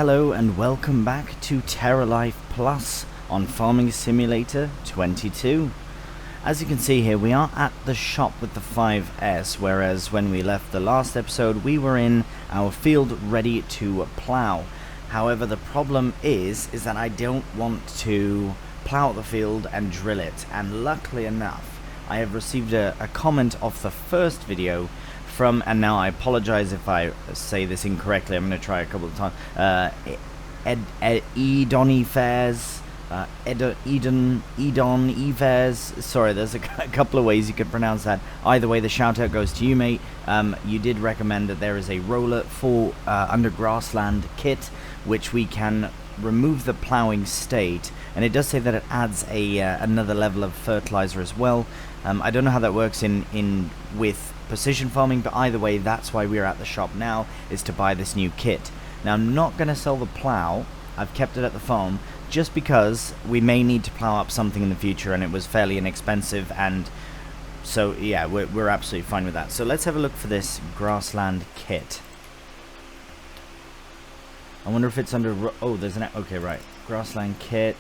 Hello and welcome back to TerraLife Plus on Farming Simulator 22. As you can see here, we are at the shop with the 5S, whereas when we left the last episode, we were in our field ready to plow. However, the problem is that I don't want to plow the field and drill it, and luckily enough, I have received a comment off the first video from, and now I apologize if I say this incorrectly, I'm going to try a couple of times, Edon Evers, sorry, there's a couple of ways you could pronounce that. Either way, the shout out goes to you, mate. You did recommend that there is a roller for under grassland kit, which we can remove the plowing state, and it does say that it adds a another level of fertilizer as well. I don't know how that works in with precision farming, but either way, that's why we're at the shop now, is to buy this new kit. Now, I'm not going to sell the plow. I've kept it at the farm just because we may need to plow up something in the future, and it was fairly inexpensive, and so yeah, we're absolutely fine with that. So let's have a look for this grassland kit. I wonder if it's under, oh, there's an, okay, right, grassland kit,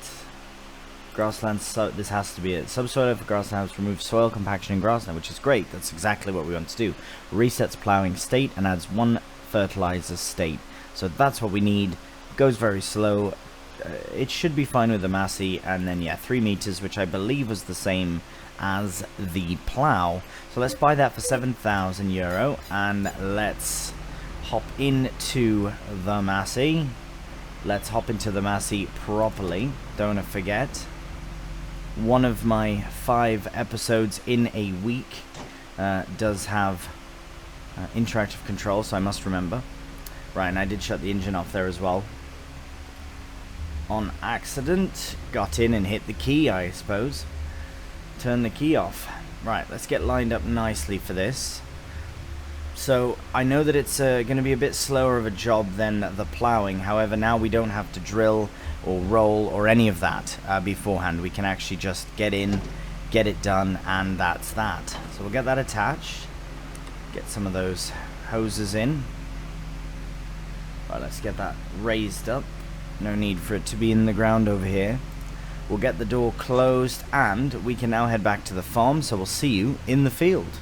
grassland, so this has to be it. Subsoil for grassland helps remove soil compaction in grassland, which is great. That's exactly what we want to do. Resets plowing state and adds one fertilizer state. So that's what we need. Goes very slow. It should be fine with the Massey, and then yeah, 3 meters, which I believe was the same as the plow. So let's buy that for €7,000, and let's hop into the Massey. Let's hop into the Massey properly. Don't forget, one of my 5 episodes in a week does have interactive control, so I must remember. Right, and I did shut the engine off there as well. On accident, got in and hit the key, I suppose. Turn the key off. Right, let's get lined up nicely for this. So, I know that it's going to be a bit slower of a job than the plowing. However, now we don't have to drill or roll or any of that beforehand. We can actually just get in, get it done, and that's that. So we'll get that attached. Get some of those hoses in. Right, let's get that raised up. No need for it to be in the ground over here. We'll get the door closed, and we can now head back to the farm, so we'll see you in the field.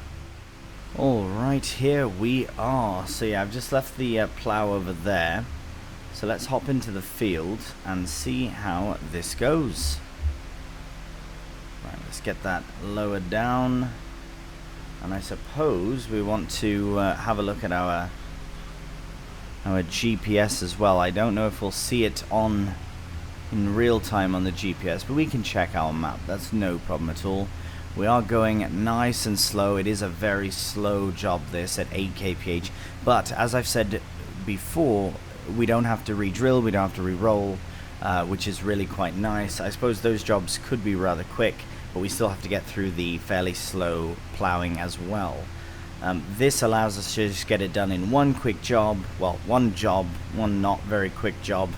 Alright, here we are. So yeah, I've just left the plow over there. So let's hop into the field and see how this goes. Right, let's get that lowered down. And I suppose we want to have a look at our GPS as well. I don't know if we'll see it on in real time on the GPS, but we can check our map. That's no problem at all. We are going nice and slow. It is a very slow job, this, at 8 kph. But as I've said before, we don't have to re-drill, we don't have to re-roll, which is really quite nice. I suppose those jobs could be rather quick, but we still have to get through the fairly slow plowing as well. This allows us to just get it done in one quick job, well, one not very quick job,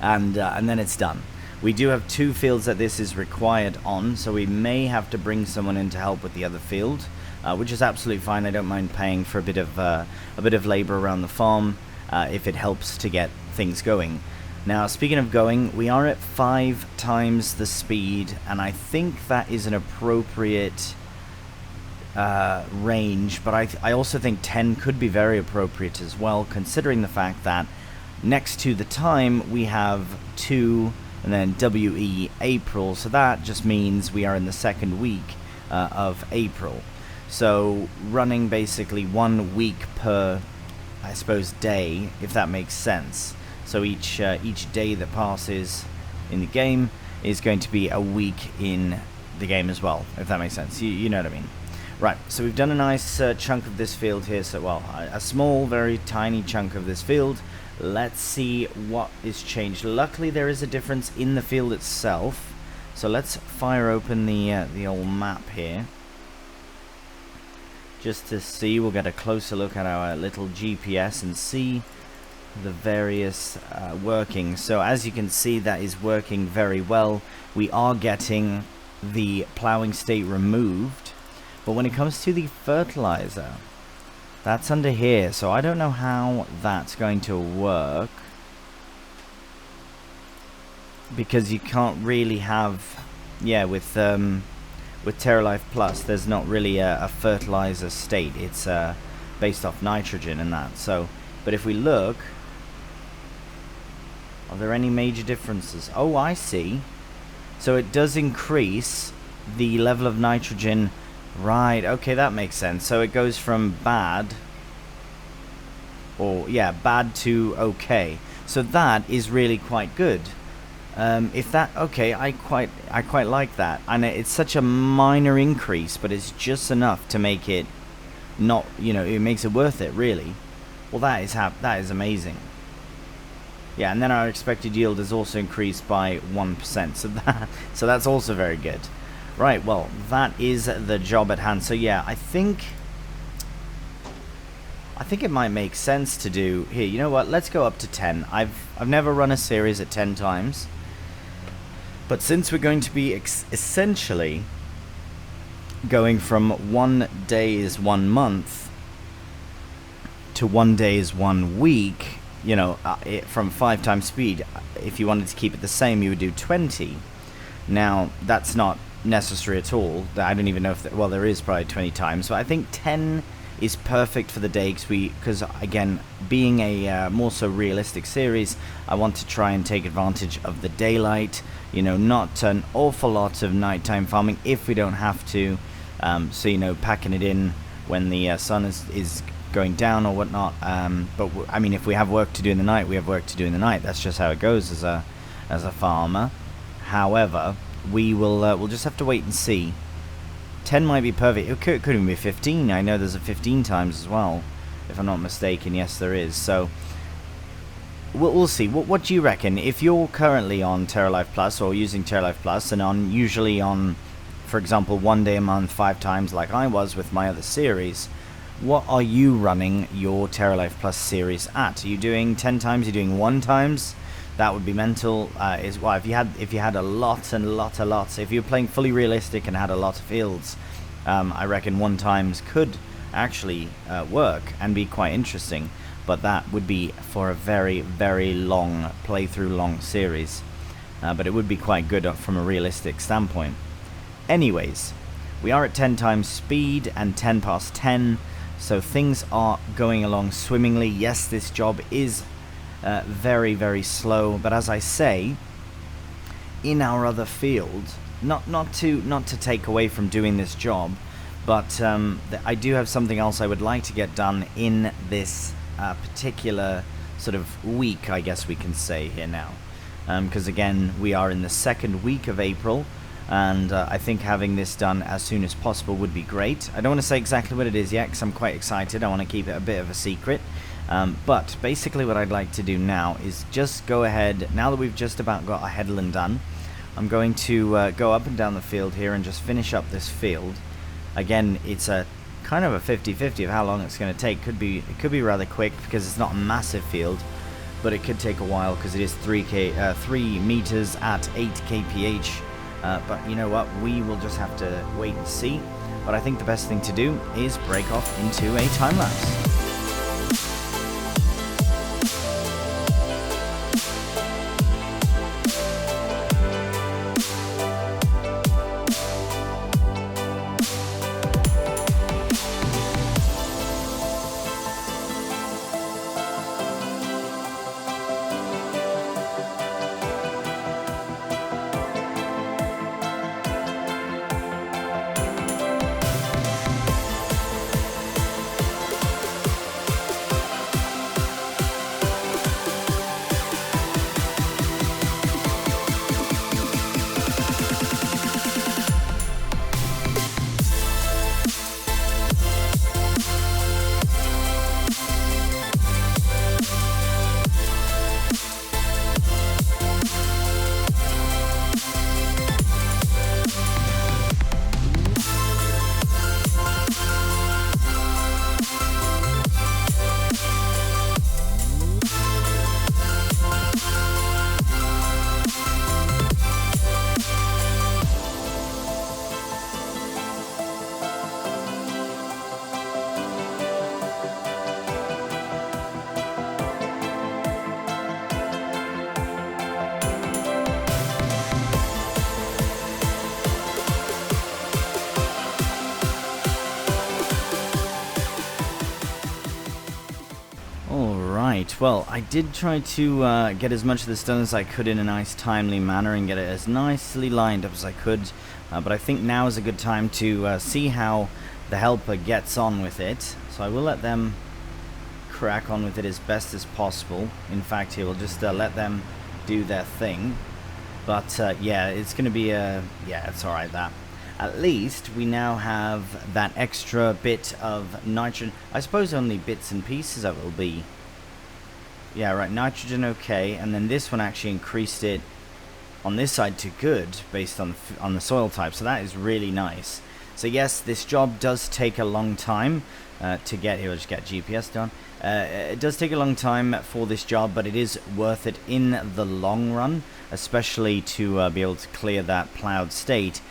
and then it's done. We do have 2 fields that this is required on, so we may have to bring someone in to help with the other field, which is absolutely fine. I don't mind paying for a bit of labor around the farm if it helps to get things going. Now, speaking of going, we are at 5 times the speed, and I think that is an appropriate range, but I also think 10 could be very appropriate as well, considering the fact that next to the time we have 2 and then WE April, so that just means we are in the 2nd week of April. So running basically 1 week per, I suppose, day, if that makes sense. So each day that passes in the game is going to be a week in the game as well, if that makes sense. You know what I mean. Right, so we've done a nice chunk of this field here, so well, a small, very tiny chunk of this field. Let's see what is changed. Luckily, there is a difference in the field itself, so let's fire open the old map here. Just to see, we'll get a closer look at our little GPS and see the various workings. So as you can see, that is working very well. We are getting the plowing state removed. But when it comes to the fertilizer, that's under here, so I don't know how that's going to work. because you can't really have, yeah, with TerraLife Plus, there's not really a fertilizer state. It's based off nitrogen and that. So, but if we look, are there any major differences? Oh, I see. So it does increase the level of nitrogen. Right, okay, that makes sense. So it goes from bad, or yeah, bad to okay. So that is really quite good. If that, okay, I quite like that, and it's such a minor increase, but it's just enough to make it not, it makes it worth it, really. Well, that is amazing. Yeah, and then our expected yield is also increased by 1%, so that's also very good. Right, well, that is the job at hand. So yeah, I think it might make sense to do here. You know what? Let's go up to 10. I've never run a series at 10 times. But since we're going to be essentially going from 1 day is 1 month to 1 day is 1 week, from 5 times speed, if you wanted to keep it the same, you would do 20. Now, that's not necessary at all. I don't even know if, well, there is probably 20 times, but I think 10 is perfect for the day, because again, being a more so realistic series, I want to try and take advantage of the daylight, not an awful lot of nighttime farming if we don't have to, so packing it in when the sun is going down or whatnot, but I mean, if we have work to do in the night, we have work to do in the night. That's just how it goes as a farmer. However, we'll just have to wait and see. 10 might be perfect. It could even be 15. I know there's a 15 times as well, if I'm not mistaken. Yes, there is. So we'll see. What do you reckon? If you're currently on TerraLife Plus or using TerraLife Plus, and usually on, for example, 1 day a month, 5 times, like I was with my other series, what are you running your TerraLife Plus series at? Are you doing 10 times? Are you doing 1 times? That would be mental. Is well, if you had a lot, if you're playing fully realistic and had a lot of fields, I reckon 1 times could actually work and be quite interesting. But that would be for a very, very long playthrough, long series. But it would be quite good from a realistic standpoint. Anyways, we are at 10 times speed and 10 past 10, so things are going along swimmingly. Yes, this job is very, very slow, but as I say, in our other field, not to take away from doing this job, but I do have something else I would like to get done in this particular sort of week, I guess we can say here now, because again, we are in the 2nd week of April, and I think having this done as soon as possible would be great. I don't want to say exactly what it is yet, because I'm quite excited. I want to keep it a bit of a secret. But basically what I'd like to do now is just go ahead, now that we've just about got our headland done, I'm going to go up and down the field here and just finish up this field. Again, it's a kind of a 50-50 of how long it's going to take. It could be rather quick because it's not a massive field, but it could take a while because it is 3 meters at 8 kph. But you know what, we will just have to wait and see. But I think the best thing to do is break off into a time-lapse. well, I did try to get as much of this done as I could in a nice timely manner and get it as nicely lined up as I could, but I think now is a good time to see how the helper gets on with it. So I will let them crack on with it as best as possible. In fact, here we'll just let them do their thing. But yeah, it's going to be yeah, it's alright that. At least we now have that extra bit of nitrogen. I suppose only bits and pieces of it will be. Yeah, right, nitrogen okay, and then this one actually increased it on this side to good based on the soil type, so that is really nice. So yes, this job does take a long time to get here. We'll just get GPS done. It does take a long time for this job, but it is worth it in the long run, especially to be able to clear that plowed state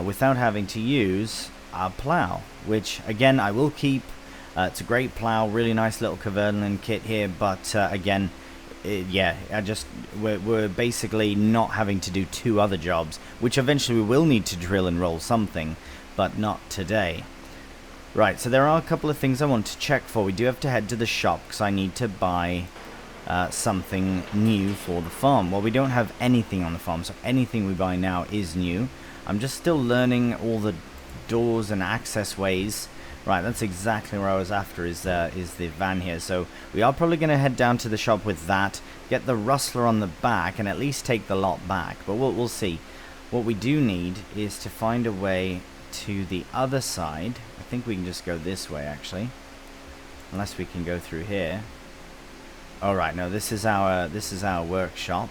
without having to use a plow, which again I will keep. It's a great plow, really nice little Kverneland kit here, but again, yeah, we're basically not having to do two other jobs, which eventually we will need to drill and roll something, but not today. Right, so there are a couple of things I want to check for. We do have to head to the shop because I need to buy something new for the farm. Well, we don't have anything on the farm, so anything we buy now is new. I'm just still learning all the doors and access ways. Right, that's exactly where I was after, is the van here. So we are probably going to head down to the shop with that, get the rustler on the back, and at least take the lot back. But we'll see. What we do need is to find a way to the other side. I think we can just go this way, actually. Unless we can go through here. Alright, no, this is our workshop.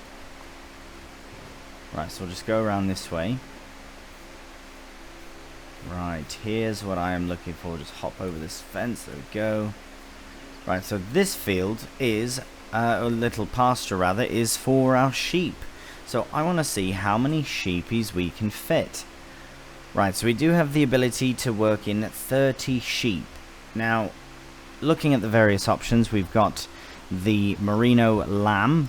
Right, so we'll just go around this way. Right, here's what I am looking for. Just hop over this fence. There we go. Right, so this field is, a little pasture rather, is for our sheep. So I want to see how many sheepies we can fit. Right, so we do have the ability to work in 30 sheep. Now, looking at the various options, we've got the merino lamb,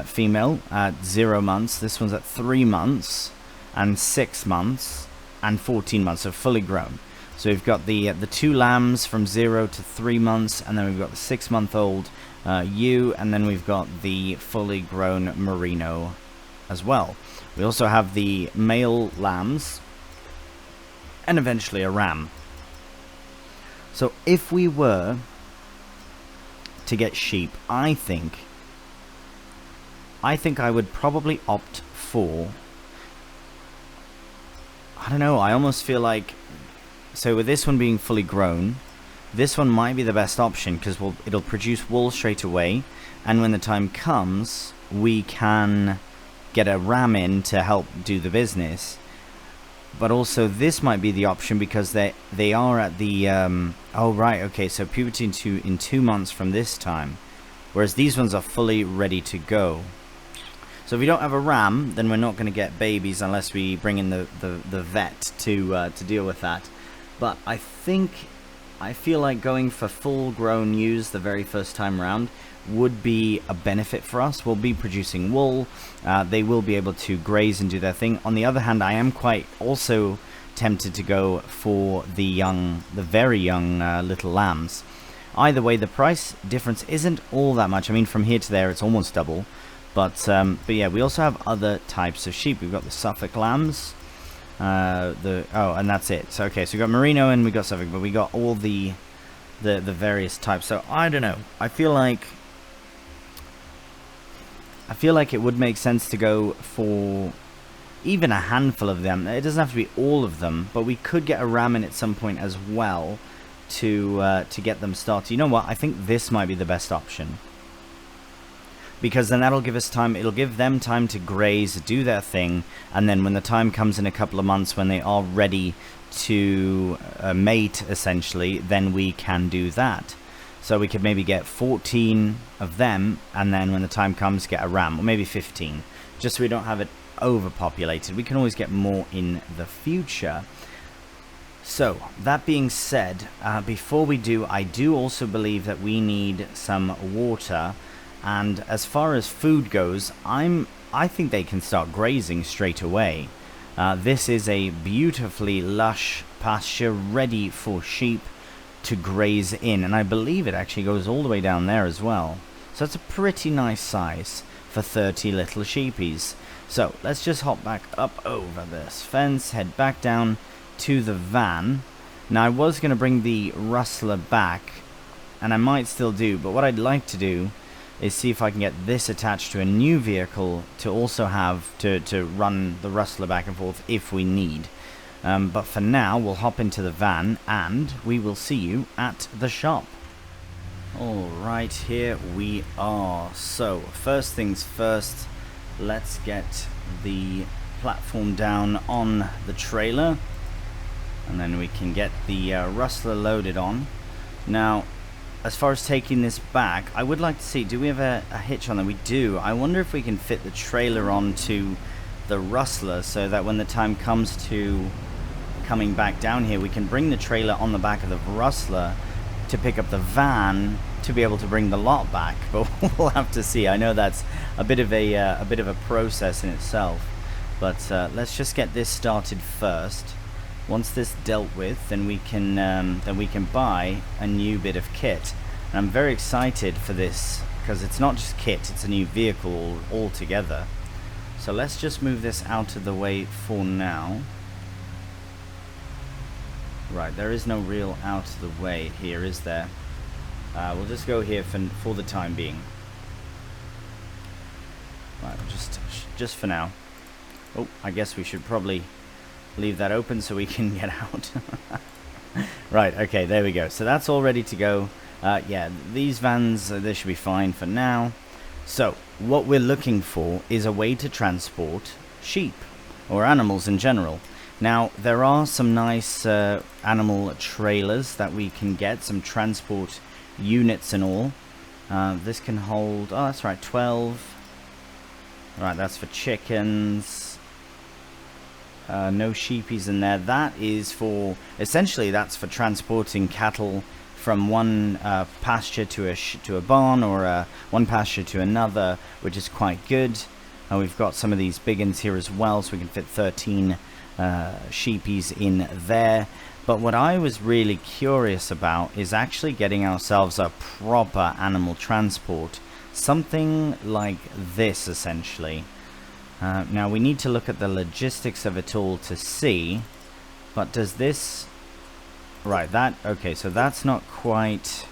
female, at 0 months. This one's at 3 months, and 6 months, and 14 months, so fully grown. So we've got the 2 lambs from 0 to 3 months, and then we've got the 6-month-old ewe, and then we've got the fully grown merino as well. We also have the male lambs, and eventually a ram. So if we were to get sheep, I think I would probably opt for, I don't know, I almost feel like, so with this one being fully grown, this one might be the best option because it'll produce wool straight away, and when the time comes we can get a ram in to help do the business. But also this might be the option because they are at the oh right, okay, so puberty in 2 months from this time, whereas these ones are fully ready to go. So if we don't have a ram, then we're not going to get babies unless we bring in the vet to deal with that. But I feel like going for full grown ewes the very first time around would be a benefit for us. We'll be producing wool, they will be able to graze and do their thing. On the other hand, I am quite also tempted to go for the very young little lambs. Either way, the price difference isn't all that much. I mean, from here to there it's almost double, but yeah, we also have other types of sheep. We've got the Suffolk lambs, and that's it. So okay, so we got merino and we got Suffolk, but we got all the various types. So I don't know, I feel like it would make sense to go for even a handful of them. It doesn't have to be all of them, but we could get a ram in at some point as well to get them started. You know what? I think this might be the best option, because then that'll give us time. It'll give them time to graze, do their thing, and then when the time comes in a couple of months when they are ready to mate, essentially, then we can do that. So we could maybe get 14 of them, and then when the time comes, get a ram, or maybe 15, just so we don't have it overpopulated. We can always get more in the future. So, that being said, before we do, I do also believe that we need some water, and as far as food goes, I think they can start grazing straight away. This is a beautifully lush pasture ready for sheep to graze in, and I believe it actually goes all the way down there as well. So it's a pretty nice size for 30 little sheepies. So let's just hop back up over this fence, head back down to the van. Now I was going to bring the rustler back, and I might still do, but what I'd like to do is see if I can get this attached to a new vehicle to also have to run the rustler back and forth if we need. But for now, we'll hop into the van and we will see you at the shop. Alright, here we are. So, first things first, let's get the platform down on the trailer, and then we can get the rustler loaded on. Now, as far as taking this back, I would like to see, do we have a hitch on there? We do. I wonder if we can fit the trailer onto the rustler so that when the time comes to coming back down here, we can bring the trailer on the back of the rustler to pick up the van to be able to bring the lot back. But we'll have to see. I know that's a bit of a process in itself, but let's just get this started first. Once this dealt with, then we can buy a new bit of kit. And I'm very excited for this because it's not just kit; it's a new vehicle altogether. So let's just move this out of the way for now. Right, there is no real out of the way here, is there? We'll just go here for the time being. Right, just for now. Oh, I guess we should probably leave that open so we can get out. Right, okay, there we go. So that's all ready to go. Yeah, these vans, they should be fine for now. So, what we're looking for is a way to transport sheep, or animals in general. Now, there are some nice animal trailers that we can get, some transport units and all. This can hold, oh, that's right, 12. Right, that's for chickens. No sheepies in there. That is for, essentially that's for transporting cattle from one pasture to a barn, or one pasture to another, which is quite good. We've got some of these big ones here as well, so we can fit 13 sheepies in there. But what I was really curious about is actually getting ourselves a proper animal transport, something like this essentially. Now we need to look at the logistics of it all to see, but does this, right, that, okay, so that's not quite,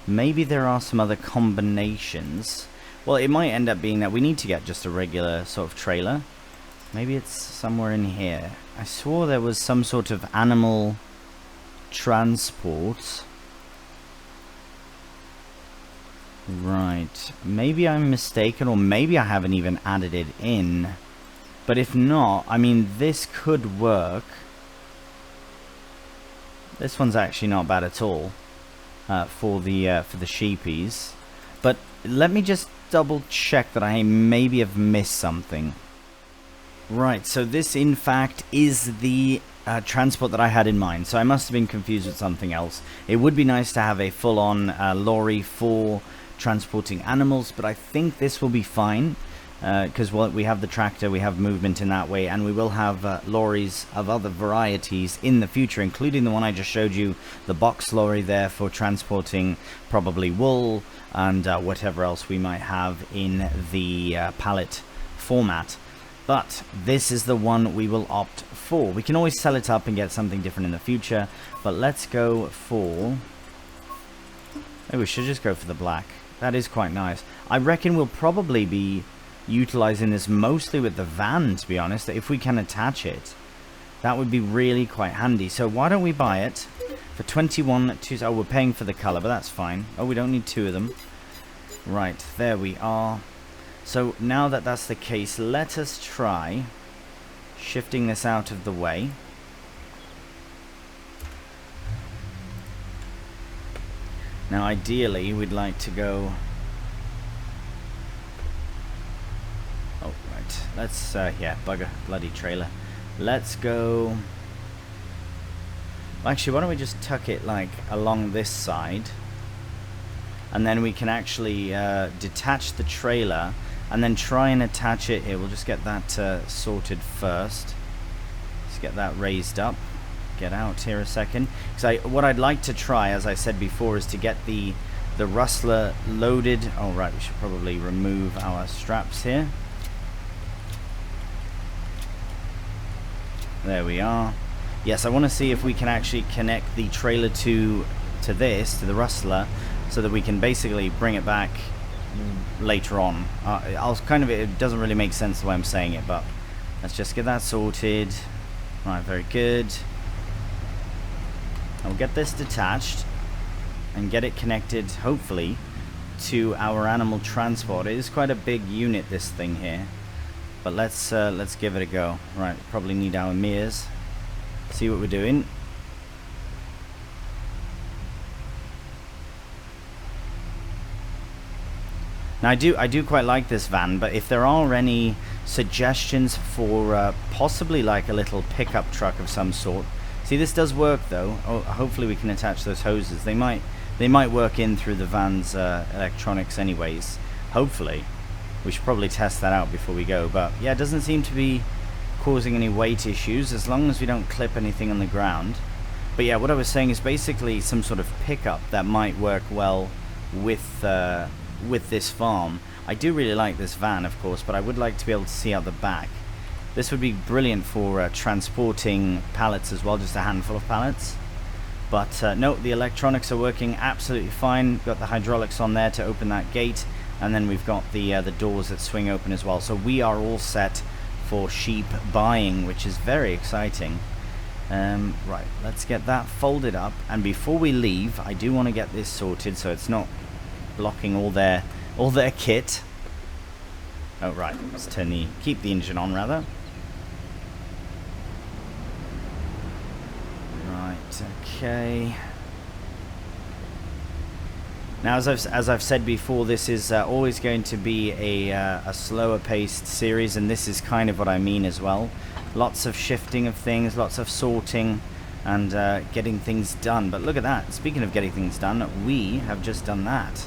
maybe there are some other combinations. Well, it might end up being that we need to get just a regular sort of trailer. Maybe it's somewhere in here. I swore there was some sort of animal transport. Right. Maybe I'm mistaken, or maybe I haven't even added it in. But if not, I mean, this could work. This one's actually not bad at all for the sheepies. But let me just double check that I maybe have missed something. Right, so this in fact is the transport that I had in mind, so I must have been confused with something else. It would be nice to have a full-on lorry for transporting animals, but I think this will be fine because we have the tractor, we have movement in that way, and we will have lorries of other varieties in the future, including the one I just showed you, the box lorry there for transporting probably wool and whatever else we might have in the pallet format. But this is the one we will opt for. We can always sell it up and get something different in the future, but let's go for, maybe we should just go for the black. That is quite nice. I reckon we'll probably be utilizing this mostly with the van, to be honest. If we can attach it, that would be really quite handy. So why don't we buy it for 21. Oh, we're paying for the color, but that's fine. Oh, we don't need two of them. Right, there we are. So now that that's the case, let us try shifting this out of the way. Now ideally we'd like to go, oh right, let's yeah, bugger, bloody trailer. Let's go, actually why don't we just tuck it like along this side, and then we can actually detach the trailer and then try and attach it here. We'll just get that sorted first. Let's get that raised up. get out here a second. Because what I'd like to try, as I said before, is to get the rustler loaded. Oh, right, we should probably remove our straps here. There we are. Yes, I want to see if we can actually connect the trailer to the rustler, so that we can basically bring it back later on. It doesn't really make sense the way I'm saying it, but let's just get that sorted. Right, very good. I'll get this detached and get it connected, hopefully, to our animal transport. It is quite a big unit, this thing here, but let's give it a go. Right, probably need our mirrors. See what we're doing. Now I do quite like this van, but if there are any suggestions for possibly like a little pickup truck of some sort. See, this does work though. Oh, hopefully we can attach those hoses. They might work in through the van's electronics anyways. Hopefully. We should probably test that out before we go. But yeah, it doesn't seem to be causing any weight issues as long as we don't clip anything on the ground. But yeah, what I was saying is basically some sort of pickup that might work well with this farm. I do really like this van, of course, but I would like to be able to see out the back. This would be brilliant for transporting pallets as well, just a handful of pallets. But no, the electronics are working absolutely fine. Got the hydraulics on there to open that gate, and then we've got the doors that swing open as well. So we are all set for sheep buying, which is very exciting. Right, let's get that folded up, and before we leave, I do want to get this sorted so it's not blocking all their kit. Oh right, let's keep the engine on rather. Right, okay. Now, as I've said before, this is always going to be a slower paced series, and this is kind of what I mean as well. Lots of shifting of things, lots of sorting, and getting things done. But look at that. Speaking of getting things done, we have just done that.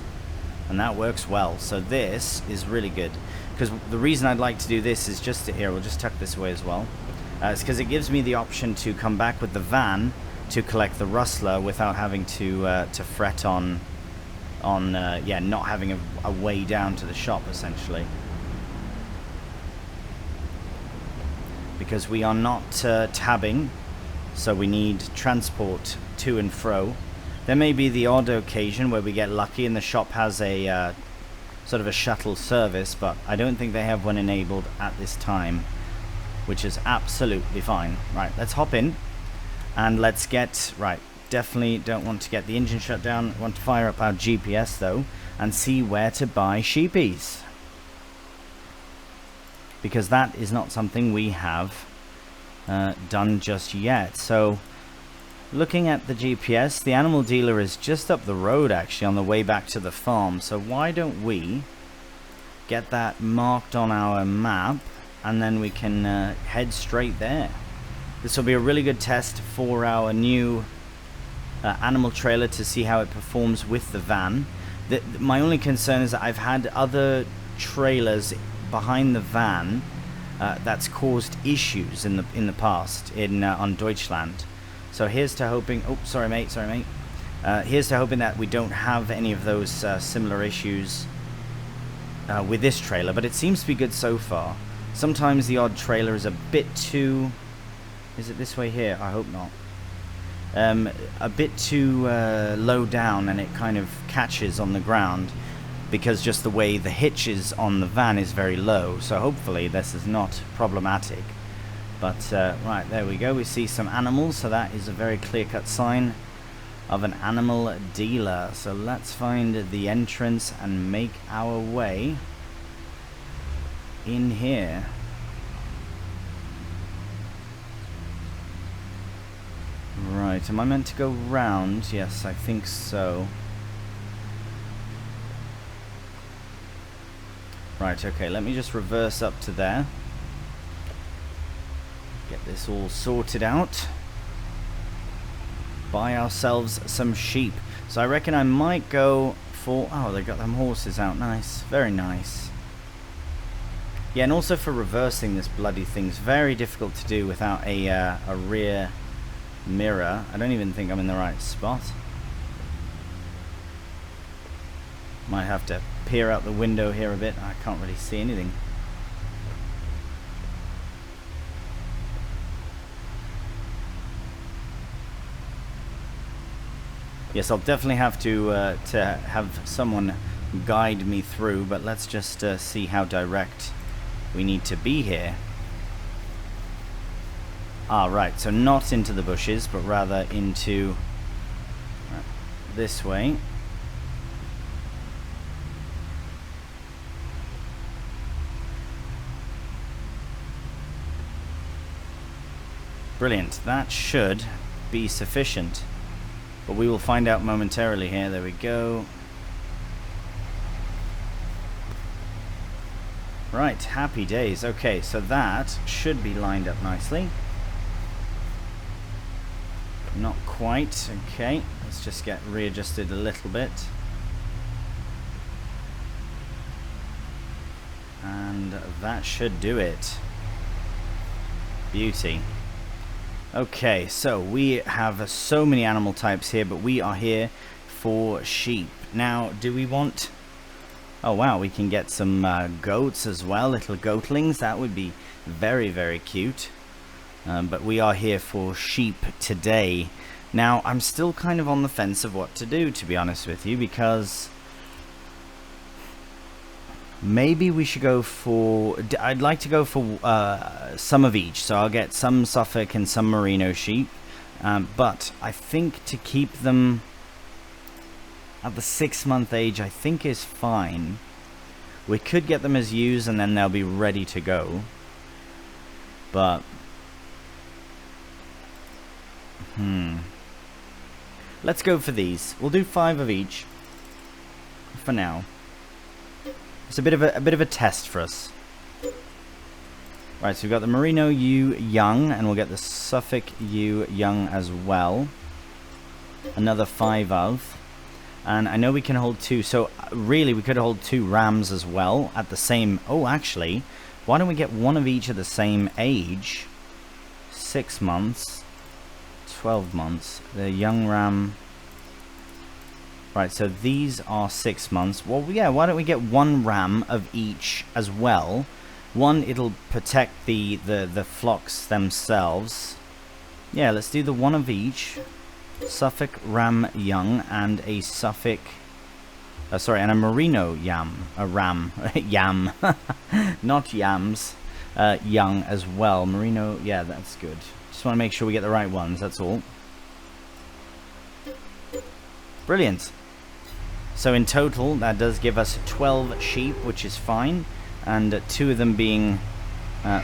And that works well. So this is really good. Because the reason I'd like to do this is just here, we'll just tuck this away as well. It's because it gives me the option to come back with the van to collect the rustler without having to fret on not having a way down to the shop, essentially. Because we are not tabbing, so we need transport to and fro. There may be the odd occasion where we get lucky and the shop has a sort of a shuttle service, but I don't think they have one enabled at this time, which is absolutely fine. Right, let's hop in and let's get, right, definitely don't want to get the engine shut down. Want to fire up our GPS though and see where to buy sheepies, because that is not something we have done just yet. So looking at the GPS, the animal dealer is just up the road actually on the way back to the farm. So why don't we get that marked on our map and then we can head straight there. This will be a really good test for our new animal trailer to see how it performs with the van. My only concern is that I've had other trailers behind the van that's caused issues in the past on Deutschland. So here's to hoping. Oh, sorry mate. Here's to hoping that we don't have any of those similar issues with this trailer. But it seems to be good so far. Sometimes the odd trailer is a bit too. Is it this way here? I hope not. A bit too low down, and it kind of catches on the ground because just the way the hitch is on the van is very low. So hopefully this is not problematic. But right, there we go. We see some animals, so that is a very clear-cut sign of an animal dealer. So let's find the entrance and make our way in here. Right, am I meant to go round? Yes, I think so. Right, okay, let me just reverse up to there. Get this all sorted out. Buy ourselves some sheep. So I reckon I might go for... Oh, they got them horses out. Nice. Very nice. Yeah, and also for reversing this bloody thing's very difficult to do without a rear mirror. I don't even think I'm in the right spot. Might have to peer out the window here a bit. I can't really see anything. Yes, I'll definitely have to have someone guide me through, but let's just see how direct we need to be here. Ah, right, so not into the bushes, but rather into this way. Brilliant, that should be sufficient. But we will find out momentarily here. There we go. Right, happy days. Okay, so that should be lined up nicely. Not quite. Okay, let's just get readjusted a little bit. And that should do it. Beauty. Okay, so we have so many animal types here, but we are here for sheep. Now, do we want... Oh wow, we can get some goats as well, little goatlings. That would be very, very cute. But we are here for sheep today. Now, I'm still kind of on the fence of what to do, to be honest with you, because... Maybe we should go for... I'd like to go for some of each. So I'll get some Suffolk and some Merino sheep. But I think to keep them at the 6-month age, I think is fine. We could get them as ewes and then they'll be ready to go. But... Let's go for these. We'll do 5 of each. For now. It's a bit of a test for us. Right, so we've got the Merino ewe young, and we'll get the Suffolk ewe young as well. Another 5 of. And I know we can hold 2, so really we could hold 2 rams as well at the same... Oh, actually, why don't we get 1 of each at the same age? 6 months. 12 months. The young ram... Right, so these are 6 months. Well, yeah, why don't we get 1 ram of each as well? One, it'll protect the flocks themselves. Yeah, let's do the 1 of each. Suffolk ram young and a Suffolk... sorry, and a Merino ram. Yam. Not yams. Young as well. Merino, yeah, that's good. Just want to make sure we get the right ones, that's all. Brilliant. So in total, that does give us 12 sheep, which is fine, and 2 of them being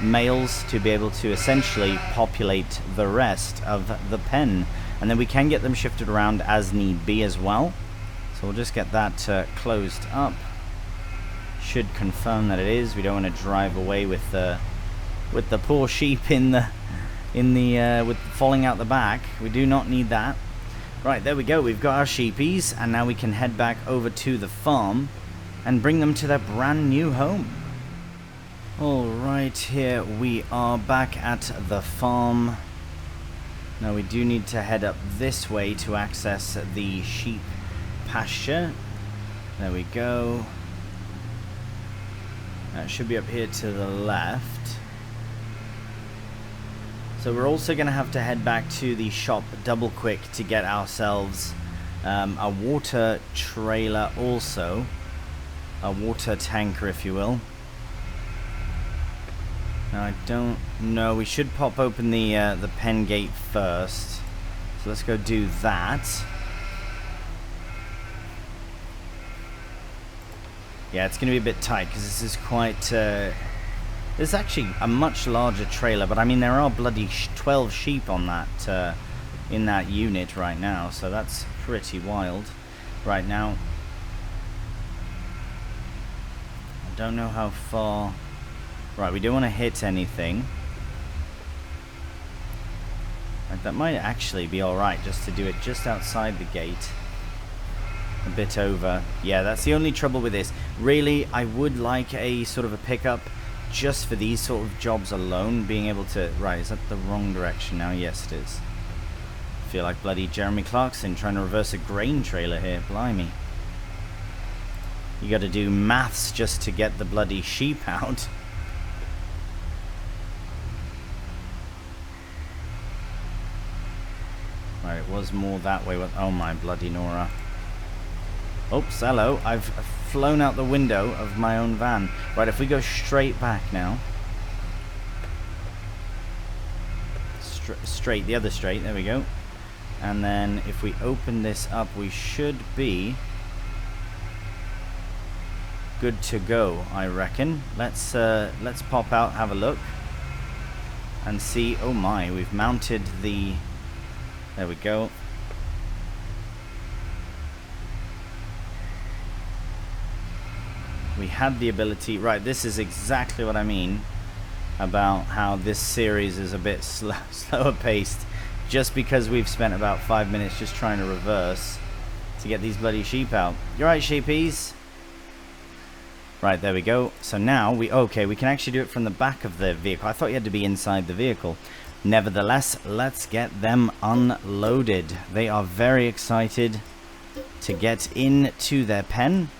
males to be able to essentially populate the rest of the pen. And then we can get them shifted around as need be as well. So we'll just get that closed up. Should confirm that it is. We don't want to drive away with the poor sheep with falling out the back. We do not need that. Right, there we go. We've got our sheepies, and now we can head back over to the farm and bring them to their brand new home. Alright, here we are back at the farm. Now we do need to head up this way to access the sheep pasture. There we go. It should be up here to the left. So we're also going to have to head back to the shop double quick to get ourselves a water trailer also. A water tanker, if you will. Now I don't know, we should pop open the pen gate first. So let's go do that. Yeah, it's going to be a bit tight because this is quite... There's actually a much larger trailer, but I mean there are bloody 12 sheep on that in that unit right now, so that's pretty wild. Right now, I don't know how far. Right, we don't want to hit anything. Right, that might actually be all right, just to do it just outside the gate, a bit over. Yeah, that's the only trouble with this. Really, I would like a sort of a pickup. Just for these sort of jobs alone, being able to... Right, is that the wrong direction now? Yes, it is. Feel like bloody Jeremy Clarkson trying to reverse a grain trailer here. Blimey. You gotta do maths just to get the bloody sheep out. Right, it was more that way. Oh my bloody Nora. Oops, hello. I've flown out the window of my own van. Right, if we go straight back now. Straight, the other straight, there we go. And then if we open this up, we should be good to go, I reckon. Let's pop out, have a look, and see. Oh my, we've mounted the... There we go. We had the ability... Right, this is exactly what I mean about how this series is a bit slower paced, just because we've spent about 5 minutes just trying to reverse to get these bloody sheep out. You're right, sheepies. Right, there we go. So now we can actually do it from the back of the vehicle. I thought you had to be inside the vehicle. Nevertheless, let's get them unloaded. They are very excited to get into their pen.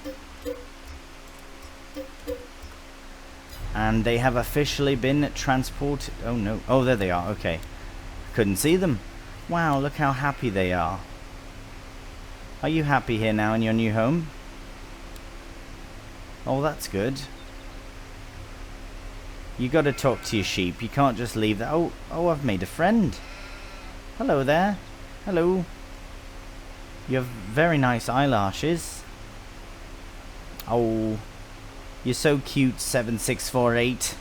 And they have officially been transported. Oh no. Oh, there they are. Okay. Couldn't see them. Wow, look how happy they are. Are you happy here now in your new home? Oh, that's good. You got to talk to your sheep. You can't just leave that. Oh, I've made a friend. Hello there. Hello. You have very nice eyelashes. Oh, you're so cute, 7648.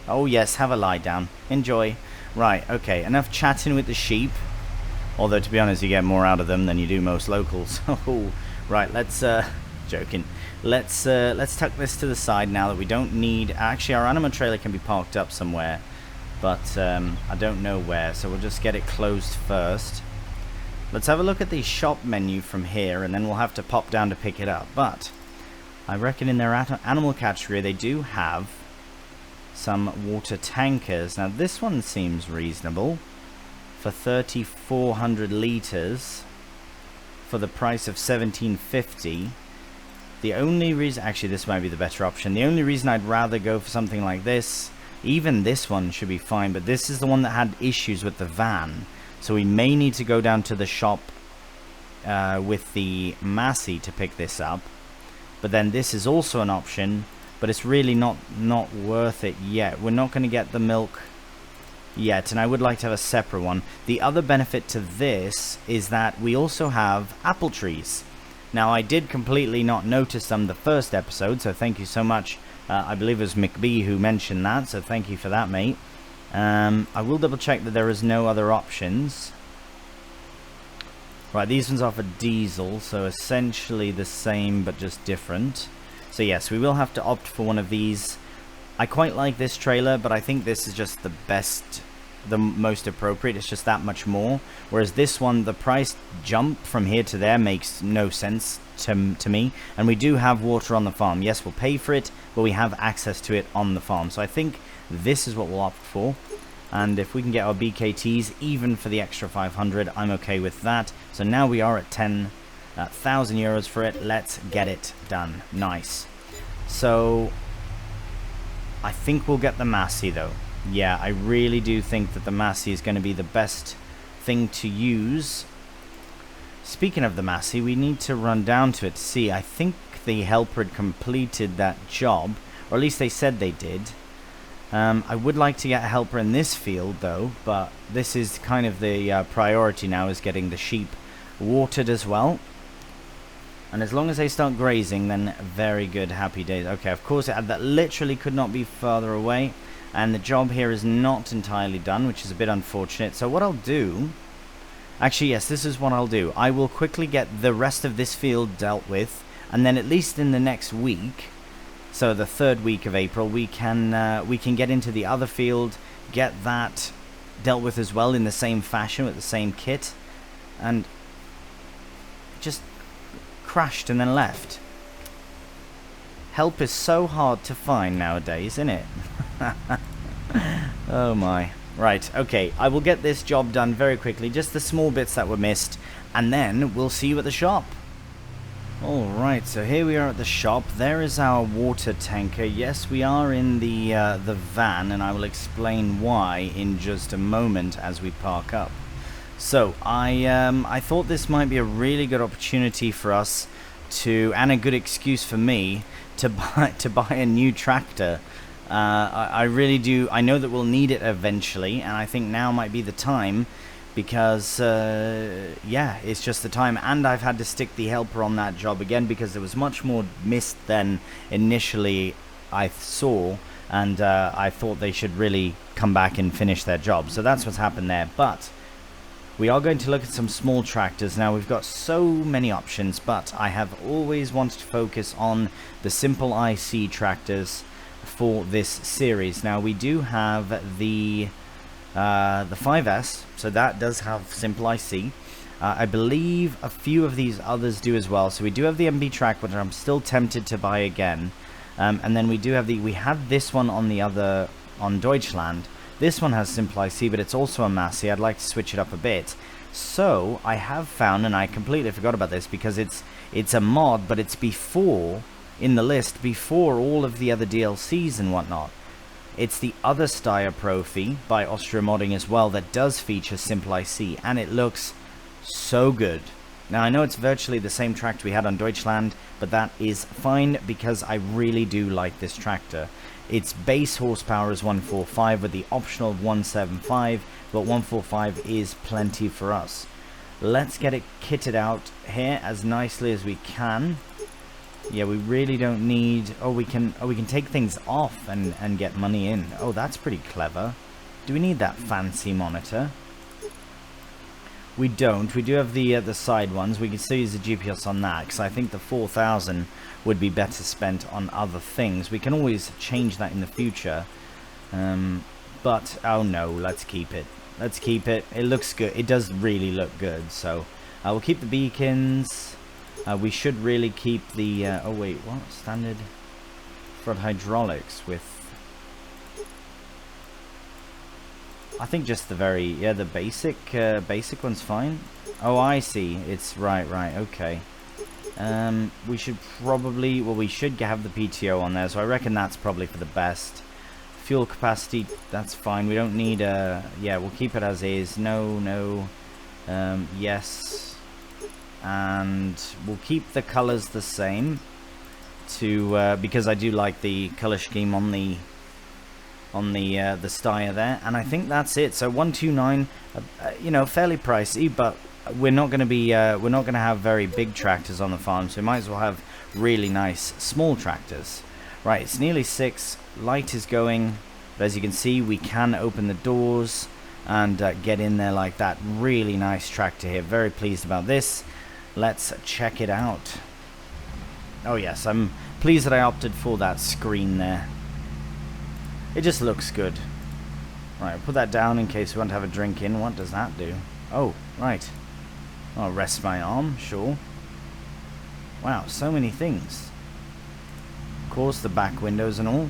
Oh yes, have a lie down. Enjoy. Right, okay, enough chatting with the sheep. Although, to be honest, you get more out of them than you do most locals. Oh, right, let's, joking. Let's tuck this to the side now that we don't need... Actually, our animal trailer can be parked up somewhere, but I don't know where, so we'll just get it closed first. Let's have a look at the shop menu from here, and then we'll have to pop down to pick it up. But I reckon in their animal category they do have some water tankers. Now this one seems reasonable for 3,400 liters for the price of 1750. The only reason, actually this might be the better option, the only reason I'd rather go for something like this, even this one should be fine, but this is the one that had issues with the van, so we may need to go down to the shop with the Massey to pick this up. But then this is also an option, but it's really not worth it yet. We're not going to get the milk yet, and I would like to have a separate one. The other benefit to this is that we also have apple trees. Now, I did completely not notice them the first episode, so thank you so much. I believe it was McBee who mentioned that, so thank you for that, mate. I will double check that there is no other options. Right, these ones are for diesel, so essentially the same but just different. So yes, we will have to opt for one of these. I quite like this trailer, but I think this is just the best, the most appropriate. It's just that much more. Whereas this one, the price jump from here to there makes no sense to me. And we do have water on the farm. Yes, we'll pay for it, but we have access to it on the farm. So I think this is what we'll opt for. And if we can get our BKTs, even for the extra 500, I'm okay with that. So now we are at 10,000 euros for it. Let's get it done. Nice. So I think we'll get the Massey though. Yeah, I really do think that the Massey is going to be the best thing to use. Speaking of the Massey, we need to run down to it to see. I think the helper had completed that job, or at least they said they did. I would like to get a helper in this field though, but this is kind of the priority now, is getting the sheep watered as well. And as long as they start grazing, then very good, happy days. Okay, of course, that literally could not be further away. And the job here is not entirely done, which is a bit unfortunate. So what I'll do... Actually, yes, this is what I'll do. I will quickly get the rest of this field dealt with. And then at least in the next week, so the 3rd week of April, we can get into the other field, get that dealt with as well in the same fashion with the same kit. And just crashed and then left. Help is so hard to find nowadays, isn't it? Oh my. Right, okay, I will get this job done very quickly, just the small bits that were missed, and then we'll see you at the shop. Alright, so here we are at the shop. There is our water tanker. Yes, we are in the van, and I will explain why in just a moment as we park up. So, I thought this might be a really good opportunity for us to, and a good excuse for me, to buy a new tractor. I really do. I know that we'll need it eventually, and I think now might be the time because, yeah, it's just the time. And I've had to stick the helper on that job again because there was much more missed than initially I saw, and I thought they should really come back and finish their job. So that's what's happened there. But we are going to look at some small tractors. Now, we've got so many options, but I have always wanted to focus on the simple IC tractors for this series. Now, we do have the 5S, so that does have simple IC. I believe a few of these others do as well. So we do have the MB track, which I'm still tempted to buy again. And then we do have we had this one on the other, on Deutschland. This one has simple IC, but it's also a Massey. I'd like to switch it up a bit. So I have found, and I completely forgot about this because it's a mod, but it's before, in the list, before all of the other DLCs and whatnot. It's the other Steyr Profi by Austria Modding as well that does feature simple IC, and it looks so good. Now, I know it's virtually the same tractor we had on Deutschland, but that is fine because I really do like this tractor. Its base horsepower is 145 with the optional 175, but 145 is plenty for us. Let's get it kitted out here as nicely as we can. Yeah, we really don't need... Oh, we can take things off and get money in. Oh, that's pretty clever. Do we need that fancy monitor? We don't. We do have the side ones. We can still use the GPS on that, because I think the 4000 would be better spent on other things. We can always change that in the future. But, oh no, let's keep it. Let's keep it. It looks good. It does really look good. So, we'll keep the beacons. We should really keep the... oh wait, what? Standard front hydraulics with... I think just the very... yeah, the basic one's fine. Oh, I see. It's... right, okay. We should probably... well, we should have the PTO on there, so I reckon that's probably for the best. Fuel capacity, that's fine. We don't need a... yeah, we'll keep it as is. No. Yes. And we'll keep the colors the same to because I do like the color scheme on the Steyr there, and I think that's it. So 129, you know, fairly pricey, but we're not going to be we're not going to have very big tractors on the farm, so we might as well have really nice small tractors. Right, it's nearly 6. Light is going, but as you can see, we can open the doors and get in there like that. Really nice tractor here. Very pleased about this. Let's check it out. Oh yes, I'm pleased that I opted for that screen there. It just looks good. Right, I'll put that down in case we want to have a drink in. What does that do? Oh, right. I'll rest my arm, sure. Wow, so many things. Of course, the back windows and all.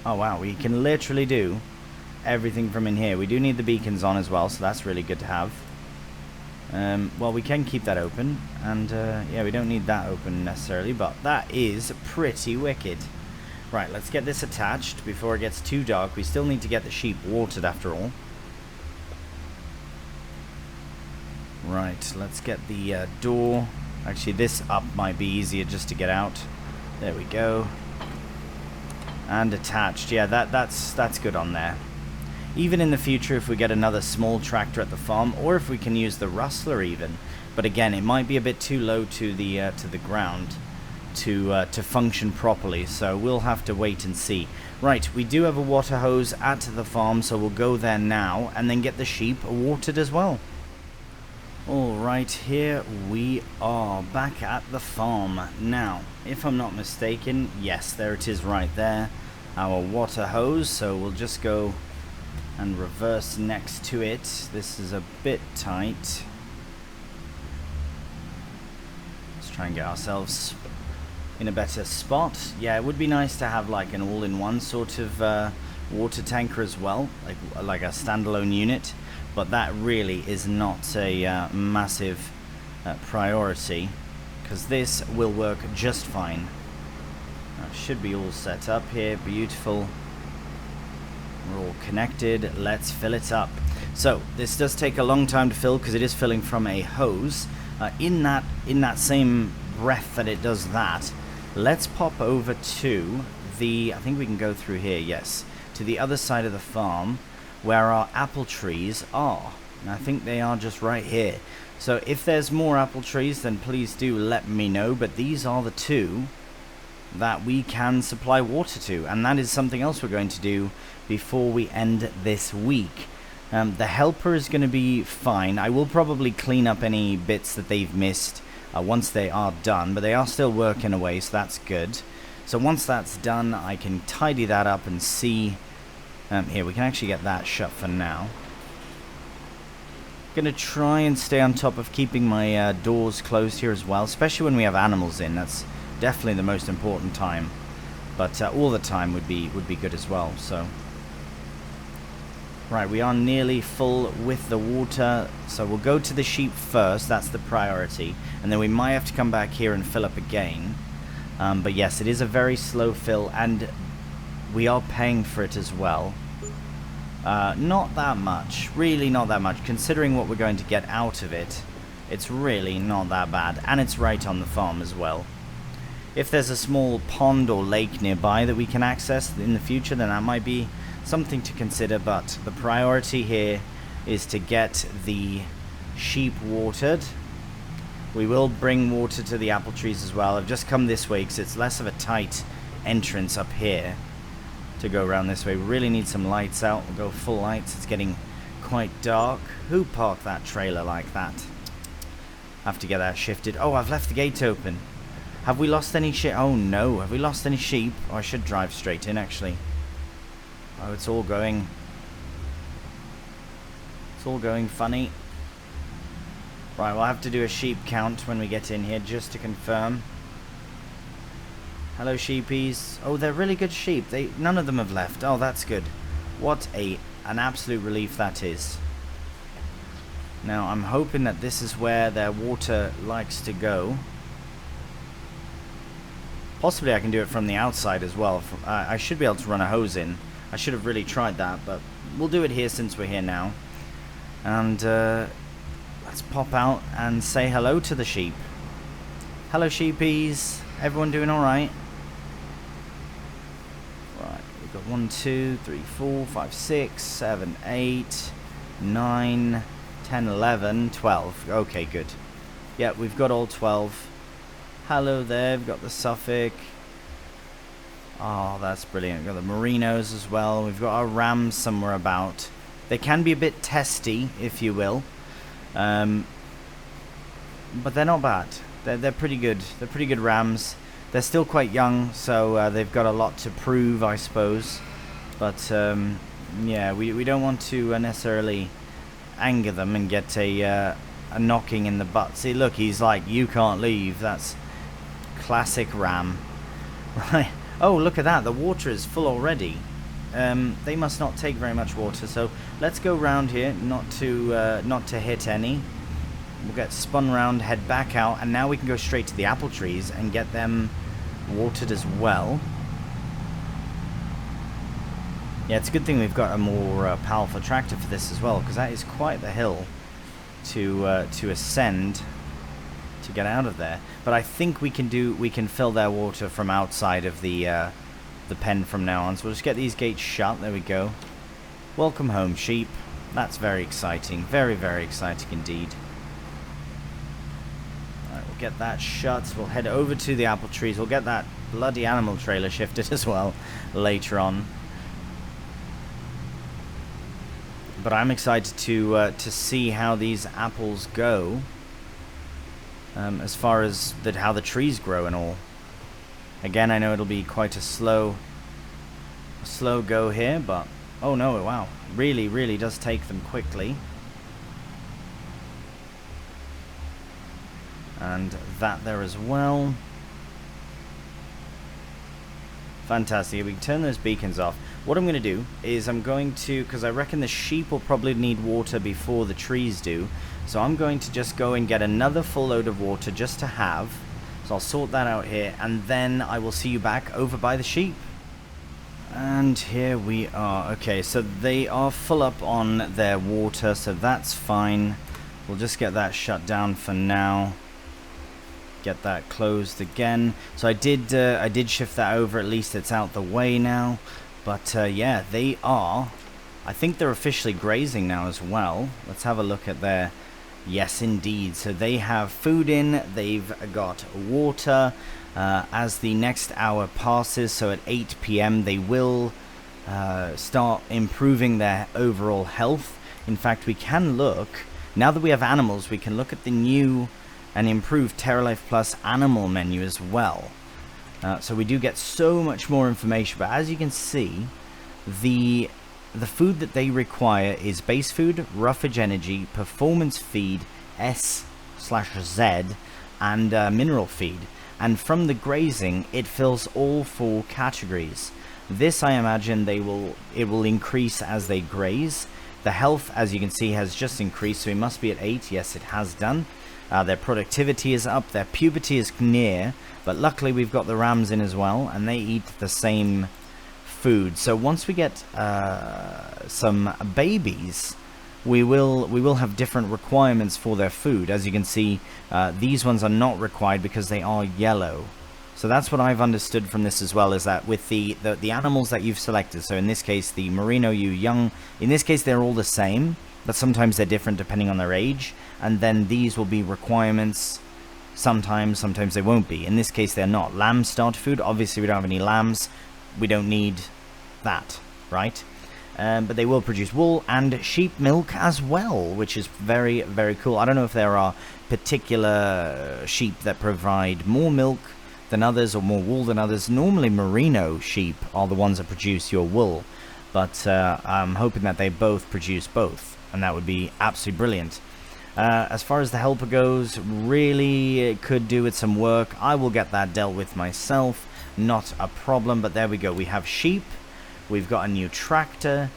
Oh wow, we can literally do everything from in here. We do need the beacons on as well, so that's really good to have. Well, we can keep that open, and yeah, we don't need that open necessarily, but that is pretty wicked. Right, let's get this attached before it gets too dark. We still need to get the sheep watered after all. Right, let's get the door. Actually, this up might be easier just to get out. There we go. And attached. Yeah, that's good on there. Even in the future, if we get another small tractor at the farm, or if we can use the rustler even. But again, it might be a bit too low to the ground to function properly, so we'll have to wait and see. Right, we do have a water hose at the farm, so we'll go there now and then get the sheep watered as well. Alright, here we are back at the farm. Now, if I'm not mistaken, yes, there it is right there, our water hose. So we'll just go and reverse next to it. This is a bit tight. Let's try and get ourselves in a better spot. Yeah, it would be nice to have like an all-in-one sort of water tanker as well, like a standalone unit, but that really is not a massive priority, because this will work just fine. Should be all set up here. Beautiful. We're all connected. Let's fill it up. So this does take a long time to fill because it is filling from a hose. In that same breath that it does that, let's pop over to the, I think we can go through here, yes, to the other side of the farm where our apple trees are. And I think they are just right here. So if there's more apple trees, then please do let me know. But these are the two that we can supply water to, and that is something else we're going to do before we end this week. The helper is going to be fine. I will probably clean up any bits that they've missed once they are done, but they are still working away, so that's good. So once that's done, I can tidy that up and see. Here, we can actually get that shut for now. Gonna try and stay on top of keeping my doors closed here as well, especially when we have animals in. That's definitely the most important time, but all the time would be good as well. So right, we are nearly full with the water, so we'll go to the sheep first. That's the priority, and then we might have to come back here and fill up again. But yes, it is a very slow fill, and we are paying for it as well. Not that much, really not that much, considering what we're going to get out of it. It's really not that bad, and it's right on the farm as well. If there's a small pond or lake nearby that we can access in the future, then that might be something to consider, but the priority here is to get the sheep watered. We will bring water to the apple trees as well. I've just come this way because it's less of a tight entrance up here to go around this way. We really need some lights out. We'll go full lights. It's getting quite dark. Who parked that trailer like that? Have to get that shifted. Oh, I've left the gate open. Have we lost any sheep? Oh no, have we lost any sheep? Oh, I should drive straight in actually. Oh, it's all going funny. Right, we'll have to do a sheep count when we get in here just to confirm. Hello sheepies. Oh, they're really good sheep. None of them have left. Oh, that's good. What an absolute relief that is. Now, I'm hoping that this is where their water likes to go. Possibly I can do it from the outside as well. I should be able to run a hose in. I should have really tried that, but we'll do it here since we're here now. And let's pop out and say hello to the sheep. Hello sheepies. Everyone doing alright? Right, we've got 1, 2, 3, 4, 5, 6, 7, 8, 9, 10, 11, 12. Okay, good. Yeah, we've got all 12. Hello there, we've got the Suffolk. Oh, that's brilliant. We've got the Merinos as well. We've got our Rams somewhere about. They can be a bit testy, if you will. But they're not bad. They're pretty good. They're pretty good Rams. They're still quite young, so they've got a lot to prove, I suppose. But, yeah, we don't want to necessarily anger them and get a knocking in the butt. See, look, he's like, you can't leave. That's classic Ram. Right. Oh, look at that. The water is full already. They must not take very much water, so let's go round here, not to hit any. We'll get spun round, head back out, and now we can go straight to the apple trees and get them watered as well. Yeah, it's a good thing we've got a more powerful tractor for this as well, because that is quite the hill to ascend to get out of there. But I think we can fill their water from outside of the pen from now on. So we'll just get these gates shut. There we go. Welcome home, sheep. That's very exciting. Very, very exciting indeed. Alright, we'll get that shut. We'll head over to the apple trees. We'll get that bloody animal trailer shifted as well later on. But I'm excited to see how these apples go. As far as how the trees grow and all. Again, I know it'll be quite a slow go here, but oh no, wow, really does take them quickly. And that there as well. Fantastic. We can turn those beacons off. What I'm going to do is I'm going to, because I reckon the sheep will probably need water before the trees do, so I'm going to just go and get another full load of water just to have. So I'll sort that out here, and then I will see you back over by the sheep. And here we are. Okay, so they are full up on their water, so that's fine. We'll just get that shut down for now. Get that closed again. So I did shift that over. At least it's out the way now. But yeah, they are. I think they're officially grazing now as well. Let's have a look at their. Yes, indeed. So they have food in. They've got water. As the next hour passes, so at 8 p.m. they will start improving their overall health. In fact, we can look. Now that we have animals, we can look at the new and improved TerraLife Plus animal menu as well. So we do get so much more information, but as you can see, the food that they require is base food, roughage energy, performance feed, S/Z, and mineral feed. And from the grazing, it fills all 4 categories. This, I imagine, it will increase as they graze. The health, as you can see, has just increased, so it must be at 8. Yes, it has done. Their productivity is up, their puberty is near, but luckily we've got the rams in as well, and they eat the same food. So once we get some babies, we will have different requirements for their food. As you can see, these ones are not required because they are yellow. So that's what I've understood from this as well, is that with the animals that you've selected, so in this case the Merino ewe young, in this case they're all the same, but sometimes they're different depending on their age, and then these will be requirements. Sometimes they won't be. In this case they're not. Lamb starter food, obviously we don't have any lambs, we don't need that, right? But they will produce wool and sheep milk as well, which is very, very cool. I don't know if there are particular sheep that provide more milk than others or more wool than others. Normally merino sheep are the ones that produce your wool, but I'm hoping that they both produce both, and that would be absolutely brilliant. As far as the helper goes, really it could do with some work. I will get that dealt with myself, not a problem. But there we go, we have sheep, we've got a new tractor,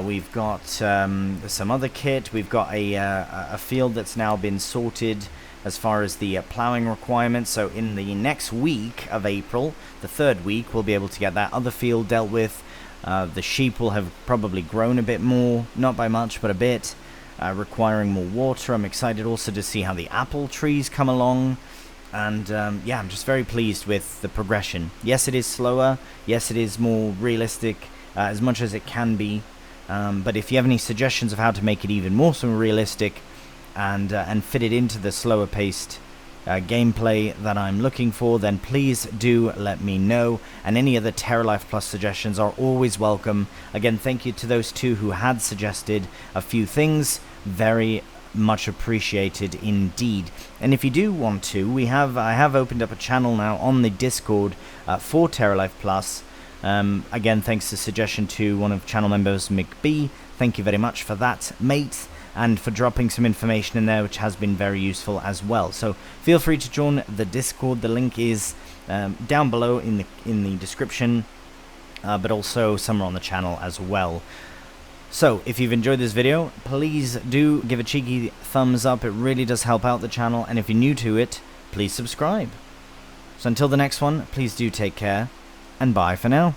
we've got some other kit, we've got a field that's now been sorted as far as the plowing requirements. So in the next week of April, the 3rd week, we'll be able to get that other field dealt with. The sheep will have probably grown a bit more, not by much, but a bit, requiring more water. I'm excited also to see how the apple trees come along. And yeah, I'm just very pleased with the progression. Yes, it is slower. Yes, it is more realistic, as much as it can be. But if you have any suggestions of how to make it even more so realistic and fit it into the slower paced gameplay that I'm looking for, then please do let me know. And any other TerraLife Plus suggestions are always welcome. Again, thank you to those 2 who had suggested a few things. Very much appreciated indeed. And if you do want to, I have opened up a channel now on the Discord for TerraLife Plus. Again, thanks to suggestion to one of channel members, McB. Thank you very much for that, mate, and for dropping some information in there, which has been very useful as well. So feel free to join the Discord. The link is down below in the description, but also somewhere on the channel as well. So if you've enjoyed this video, please do give a cheeky thumbs up. It really does help out the channel. And if you're new to it, please subscribe. So until the next one, please do take care, and bye for now.